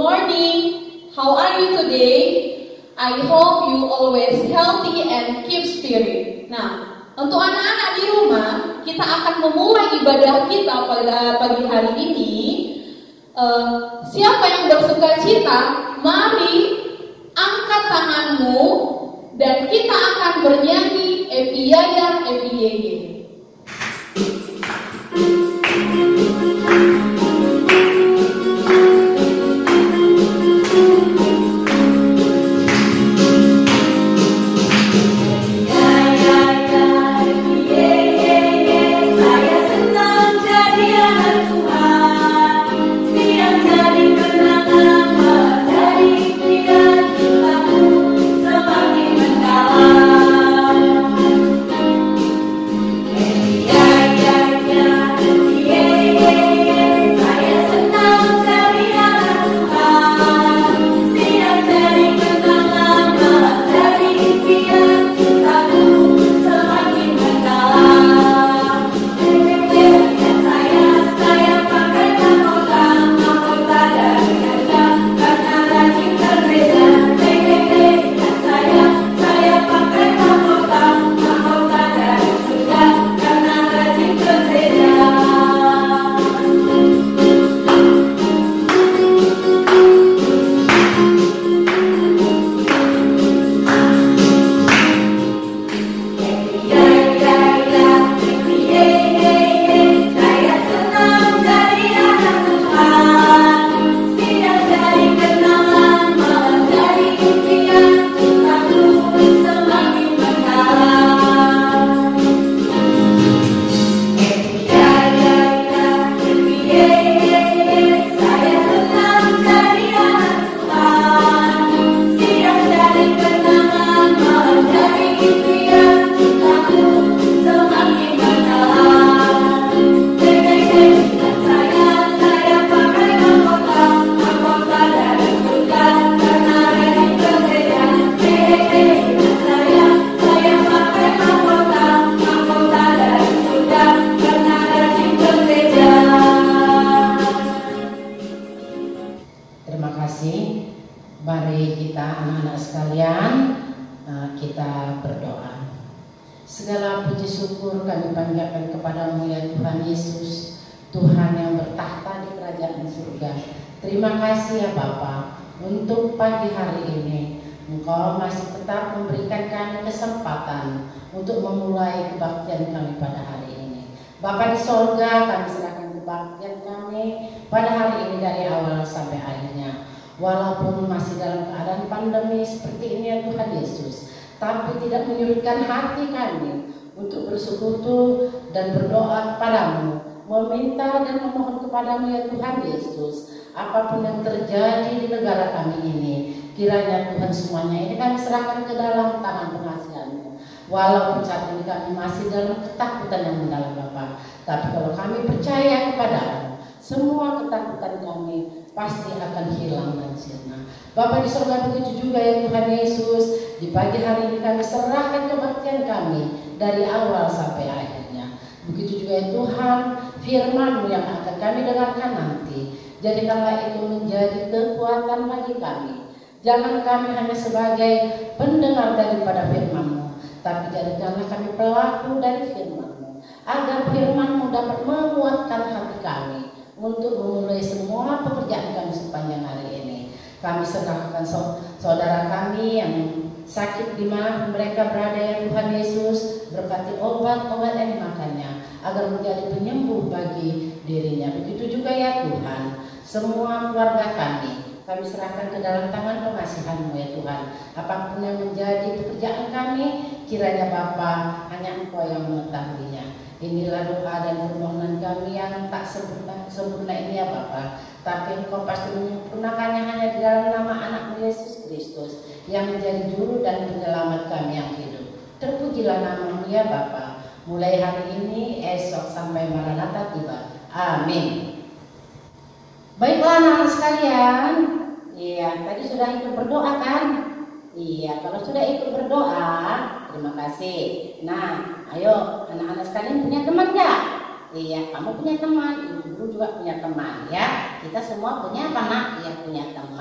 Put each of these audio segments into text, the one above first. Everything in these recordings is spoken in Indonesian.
morning. How are you today? I hope you always healthy and keep spirit. Nah, untuk anak-anak di rumah, kita akan memulai ibadah kita pada pagi hari ini. Siapa yang bersuka cita, mari angkat tanganmu dan kita akan bernyanyi Epiyaya Epiyeye. Terima kasih ya Bapa untuk pagi hari ini. Engkau masih tetap memberikan kami kesempatan untuk memulai kebaktian kami pada hari ini. Bapa di sorga, kami serahkan kebaktian kami pada hari ini dari awal sampai akhirnya. Walaupun masih dalam keadaan pandemi seperti ini ya Tuhan Yesus, tapi tidak menyurutkan hati kami untuk bersekutu dan berdoa kepadamu, meminta dan memohon kepadamu ya Tuhan Yesus. Apapun yang terjadi di negara kami ini, kiranya Tuhan semuanya ini kami serahkan ke dalam tangan pengasihan-Mu. Walaupun saat ini kami masih dalam ketakutan yang mendalam Bapa, tapi kalau kami percaya kepada-Mu, semua ketakutan kami pasti akan hilang dan sirna. Bapa di surga, begitu juga ya Tuhan Yesus, di pagi hari ini kami serahkan kebaktian kami dari awal sampai akhirnya. Begitu juga ya Tuhan, firman-Mu yang akan kami dengarkan nanti, jadikanlah itu menjadi kekuatan bagi kami. Jangan kami hanya sebagai pendengar daripada firman-Mu, tapi jadikanlah kami pelaku dari firman-Mu, agar firman-Mu dapat menguatkan hati kami untuk memulai semua pekerjaan kami sepanjang hari ini. Kami serahkan saudara kami yang sakit di mana mereka berada ya Tuhan Yesus, berkati obat-obat yang dimakannya agar menjadi penyembuh bagi dirinya. Begitu juga ya Tuhan, semua keluarga kami serahkan ke dalam tangan pengasihan-Mu ya Tuhan. Apapun yang menjadi pekerjaan kami, kiranya Bapa hanya Engkau yang mengetahuinya. Inilah doa dan permohonan kami yang tak sempurna ini ya Bapa, tapi Engkau pasti menyempurnakannya hanya di dalam nama anak-Mu Yesus Kristus yang menjadi juru dan penyelamat kami yang hidup. Terpujilah nama-Mu ya Bapa, mulai hari ini, esok sampai Maranatha tiba. Amin. Baiklah anak-anak sekalian, iya tadi sudah ikut berdoa kan? Iya, kalau sudah ikut berdoa, terima kasih. Nah, ayo anak-anak sekalian punya teman gak? Iya, kamu punya teman, ibu guru juga punya teman ya. Kita semua punya apa nak? Iya punya teman.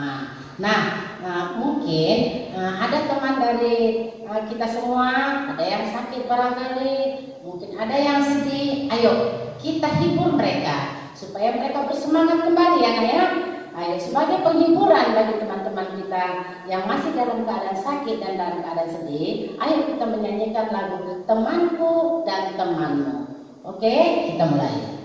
Nah, mungkin ada teman dari kita semua, ada yang sakit barangkali, mungkin ada yang sedih. Ayo kita hibur mereka supaya mereka bersemangat kembali ya Nak ya. Ayo sebagai penghiburan bagi teman-teman kita yang masih dalam keadaan sakit dan dalam keadaan sedih, ayo kita menyanyikan lagu Temanku dan Temanmu. Oke, kita mulai.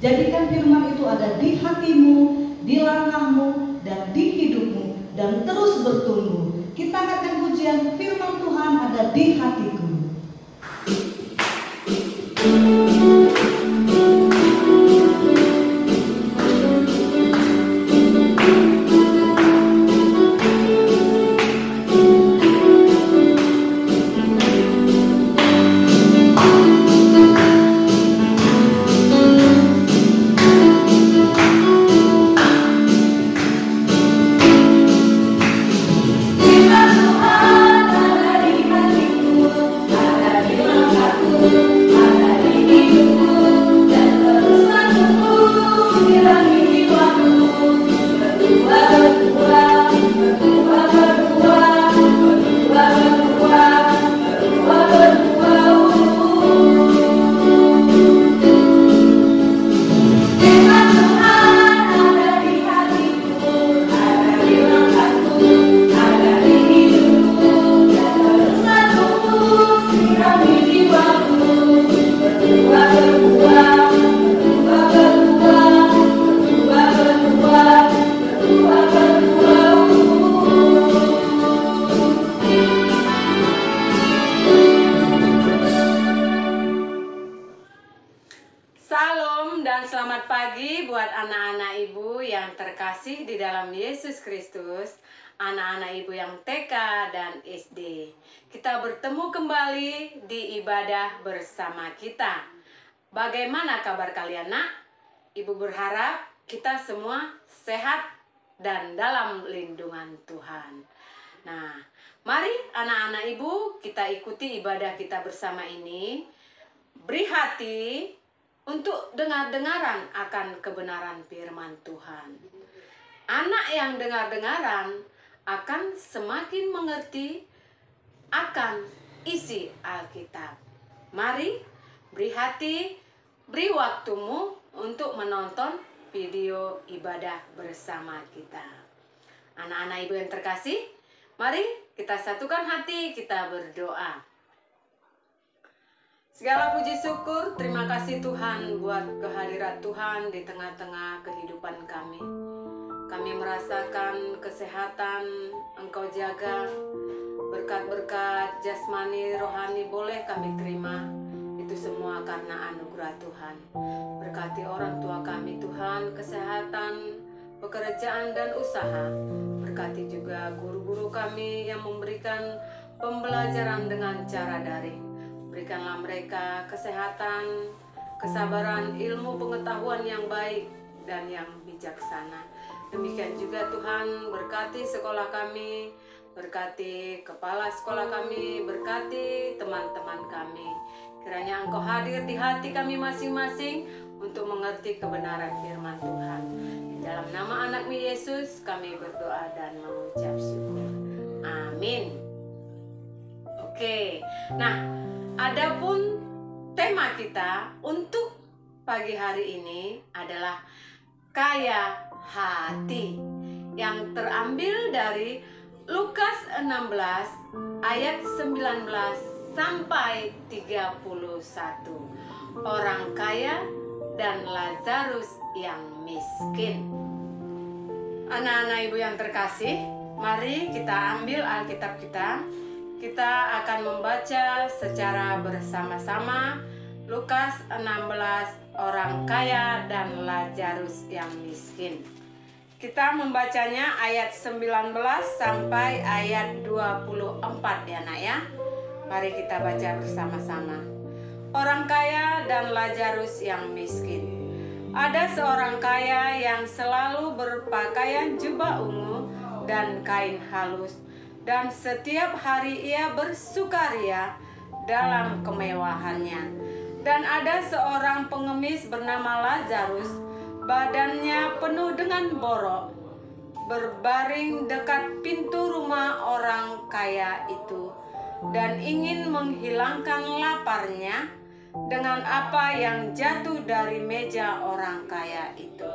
Jadikan firman itu ada di hatimu, di langkahmu, dan di hidupmu, dan terus bertumbuh. Kita angkatkan pujian firman Tuhan ada di hatiku. Firman Tuhan ada di hatiku. terkasih di dalam Yesus Kristus, anak-anak ibu yang TK dan SD, kita bertemu kembali di ibadah bersama kita. Bagaimana kabar kalian, nak? Ibu berharap kita semua sehat dan dalam lindungan Tuhan. Nah, mari anak-anak ibu kita ikuti ibadah kita bersama ini. Beri hati untuk dengar-dengaran akan kebenaran firman Tuhan. Anak yang dengar-dengaran akan semakin mengerti akan isi Alkitab. Mari beri hati, beri waktumu untuk menonton video ibadah bersama kita. Anak-anak ibu yang terkasih, mari kita satukan hati, kita berdoa. Segala puji syukur, terima kasih Tuhan buat kehadiran Tuhan di tengah-tengah kehidupan kami. Kami merasakan kesehatan Engkau jaga, berkat-berkat jasmani rohani boleh kami terima. Itu semua karena anugerah Tuhan. Berkati orang tua kami Tuhan, kesehatan, pekerjaan dan usaha. Berkati juga guru-guru kami yang memberikan pembelajaran dengan cara daring. Berikanlah mereka kesehatan, kesabaran, ilmu pengetahuan yang baik dan yang bijaksana. Demikian juga Tuhan berkati sekolah kami, berkati kepala sekolah kami, berkati teman-teman kami. Kiranya Engkau hadir di hati kami masing-masing untuk mengerti kebenaran firman Tuhan. Di dalam nama anak-Mu Yesus kami berdoa dan mengucap syukur. Amin. Oke, nah adapun tema kita untuk pagi hari ini adalah kaya hati yang terambil dari Lukas 16 ayat 19 sampai 31. Orang kaya dan Lazarus yang miskin. Anak-anak ibu yang terkasih, mari kita ambil Alkitab kita. Kita akan membaca secara bersama-sama Lukas 16, orang kaya dan Lazarus yang miskin. Kita membacanya ayat 19 sampai ayat 24 ya nak ya. Mari kita baca bersama-sama. Orang kaya dan Lazarus yang miskin. Ada seorang kaya yang selalu berpakaian jubah ungu dan kain halus, dan setiap hari ia bersukaria dalam kemewahannya. Dan ada seorang pengemis bernama Lazarus, badannya penuh dengan borok, berbaring dekat pintu rumah orang kaya itu, dan ingin menghilangkan laparnya dengan apa yang jatuh dari meja orang kaya itu.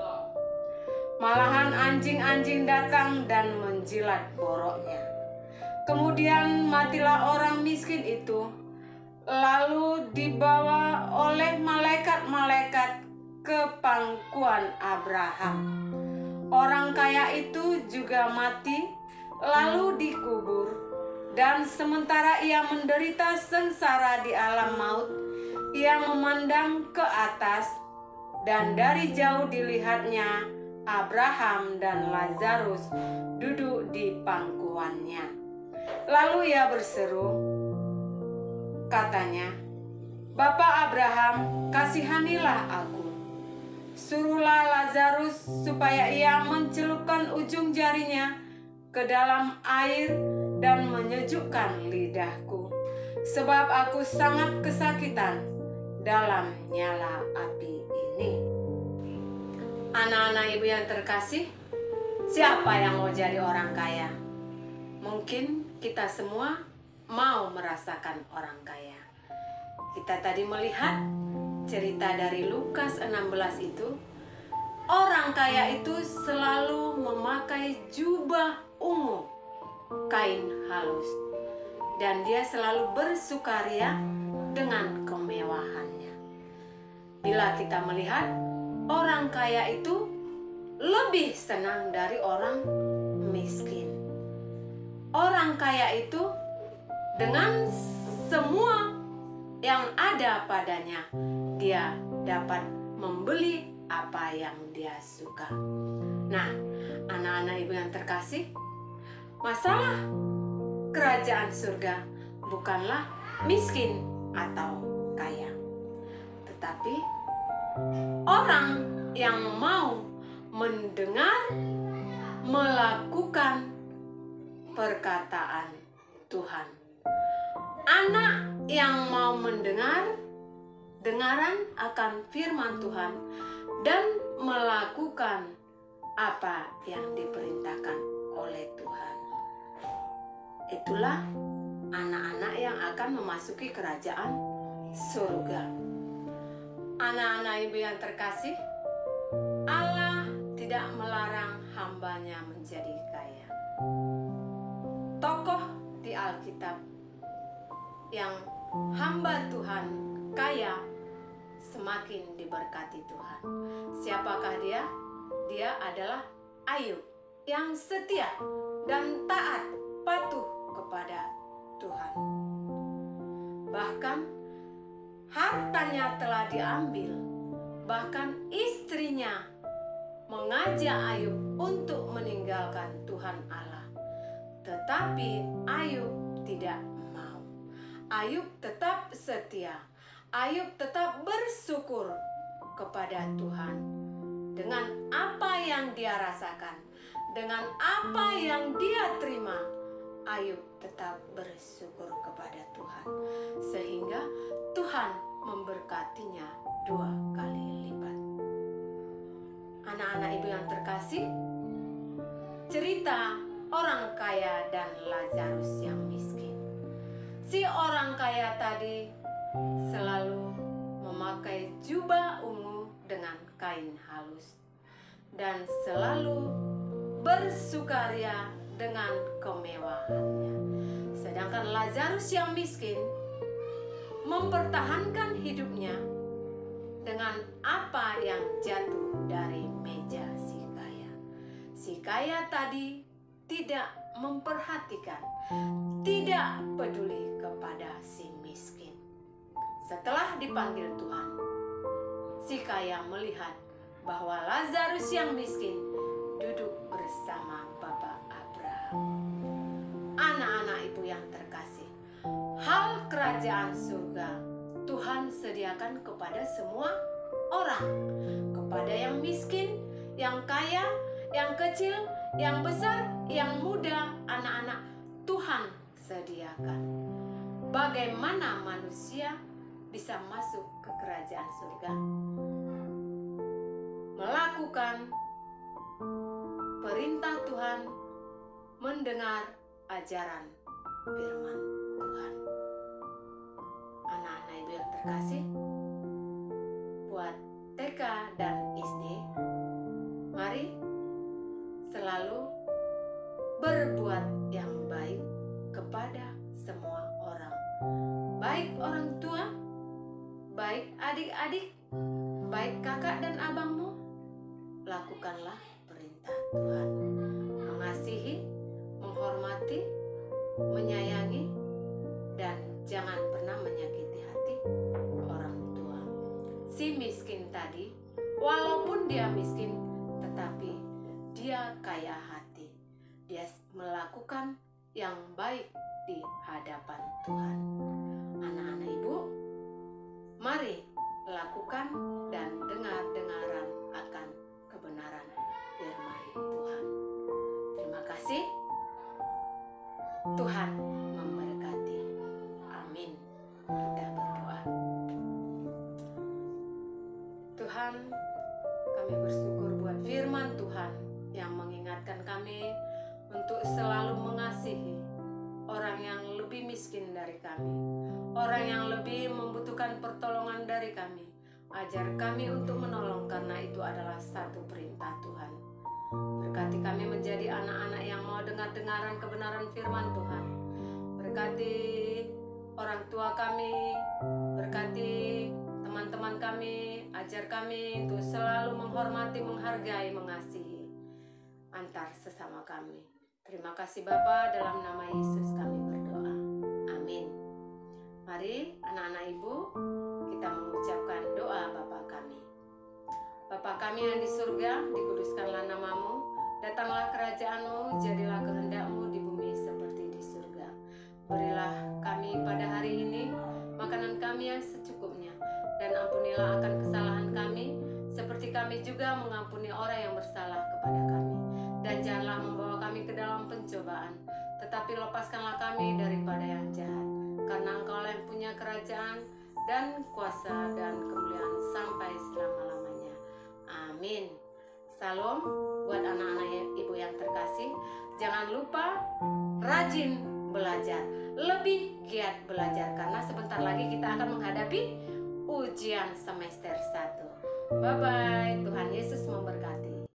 Malahan anjing-anjing datang dan menjilat boroknya. Kemudian matilah orang miskin itu, lalu dibawa oleh malaikat-malaikat ke pangkuan Abraham. Orang kaya itu juga mati, lalu dikubur, dan sementara ia menderita sengsara di alam maut, ia memandang ke atas, dan dari jauh dilihatnya Abraham dan Lazarus duduk di pangkuannya. Lalu ia berseru, katanya, "Bapak Abraham, kasihanilah aku. Suruhlah Lazarus supaya ia mencelupkan ujung jarinya ke dalam air dan menyejukkan lidahku, sebab aku sangat kesakitan dalam nyala api ini." Anak-anak ibu yang terkasih, siapa yang mau jadi orang kaya? Mungkin kita semua mau merasakan orang kaya. Kita tadi melihat cerita dari Lukas 16 itu. Orang kaya itu selalu memakai jubah ungu, kain halus, dan dia selalu bersukaria dengan kemewahannya. Bila kita melihat orang kaya itu lebih senang dari orang miskin. Orang kaya itu dengan semua yang ada padanya, dia dapat membeli apa yang dia suka. Nah, Anak-anak ibu yang terkasih, masalah kerajaan surga bukanlah miskin atau kaya, tetapi orang yang mau mendengar, melakukan perkataan Tuhan. Anak yang mau dengaran akan firman Tuhan dan melakukan apa yang diperintahkan oleh Tuhan. Itulah anak-anak yang akan memasuki kerajaan surga. Anak-anak ibu yang terkasih, Allah tidak melarang hambanya menjadi kaya. Tokoh di Alkitab yang hamba Tuhan kaya semakin diberkati Tuhan. Siapakah dia? Dia adalah Ayub yang setia dan taat patuh kepada Tuhan. Bahkan hartanya telah diambil, bahkan istrinya mengajak Ayub untuk meninggalkan Tuhan Allah. Tetapi Ayub tidak mau. Ayub tetap setia. Ayub tetap bersyukur kepada Tuhan. Dengan apa yang dia rasakan, dengan apa yang dia terima, Ayub tetap bersyukur kepada Tuhan. Sehingga Tuhan memberkatinya 2 kali lipat. Anak-anak ibu yang terkasih, cerita orang kaya dan Lazarus yang miskin. Si orang kaya tadi selalu memakai jubah ungu dengan kain halus dan selalu bersukaria dengan kemewahannya. Sedangkan Lazarus yang miskin mempertahankan hidupnya dengan apa yang jatuh dari meja si kaya. Si kaya tadi tidak memperhatikan, tidak peduli kepada si miskin. Setelah dipanggil Tuhan, si kaya melihat bahwa Lazarus yang miskin duduk bersama Bapak Abraham. Anak-anak ibu yang terkasih, hal kerajaan surga Tuhan sediakan kepada semua orang, kepada yang miskin, yang kaya, yang kecil, yang besar, yang muda, anak-anak, Tuhan sediakan. Bagaimana manusia bisa masuk ke kerajaan surga? Melakukan perintah Tuhan, mendengar ajaran firman Tuhan. Anak-anak ibu yang terkasih, buat TK dan SD, mari selalu berbuat yang baik kepada semua orang, baik orang tua, baik adik-adik, baik kakak dan abangmu. Lakukanlah perintah Tuhan, mengasihi, menghormati, menyayangi, dan jangan pernah menyakiti hati orang tua. Si miskin tadi, walaupun dia miskin, tetapi dia kaya hati. Dia melakukan yang baik di hadapan Tuhan. Anak-anak ibu, mari lakukan dan dengar-dengaran akan kebenaran firman Tuhan. Terima kasih. Tuhan memberkati. Amin. Kita berdoa. Tuhan, kami bersyukur buat firman Tuhan yang mengingatkan kami untuk selalu mengasihi orang yang lebih miskin dari kami, orang yang lebih membutuhkan pertolongan dari kami. Ajar kami untuk menolong, karena itu adalah satu perintah Tuhan. Berkati kami menjadi anak-anak yang mau dengar-dengaran kebenaran firman Tuhan. Berkati orang tua kami, berkati teman-teman kami, ajar kami untuk selalu menghormati, menghargai, mengasihi antar sesama kami. Terima kasih Bapa, dalam nama Yesus kami berdoa. Amin. Mari anak-anak ibu, kita mengucapkan doa Bapa kami. Bapa kami yang di surga, dikuduskanlah namamu, Datanglah kerajaan-Mu, jadilah kehendak-Mu di bumi seperti di surga. Berilah kami pada hari ini makanan kami yang secukupnya, dan ampunilah akan kesalahan kami, seperti kami juga mengampuni orang yang bersalah kepada kami. Dan janganlah membawa kami ke dalam pencobaan, tetapi lepaskanlah kami daripada yang jahat. Karena Engkau yang punya kerajaan dan kuasa dan kemuliaan sampai selama-lamanya. Amin. Salam buat anak-anak ibu yang terkasih. Jangan lupa rajin belajar, lebih giat belajar, karena sebentar lagi kita akan menghadapi ujian semester 1. Bye-bye. Tuhan Yesus memberkati.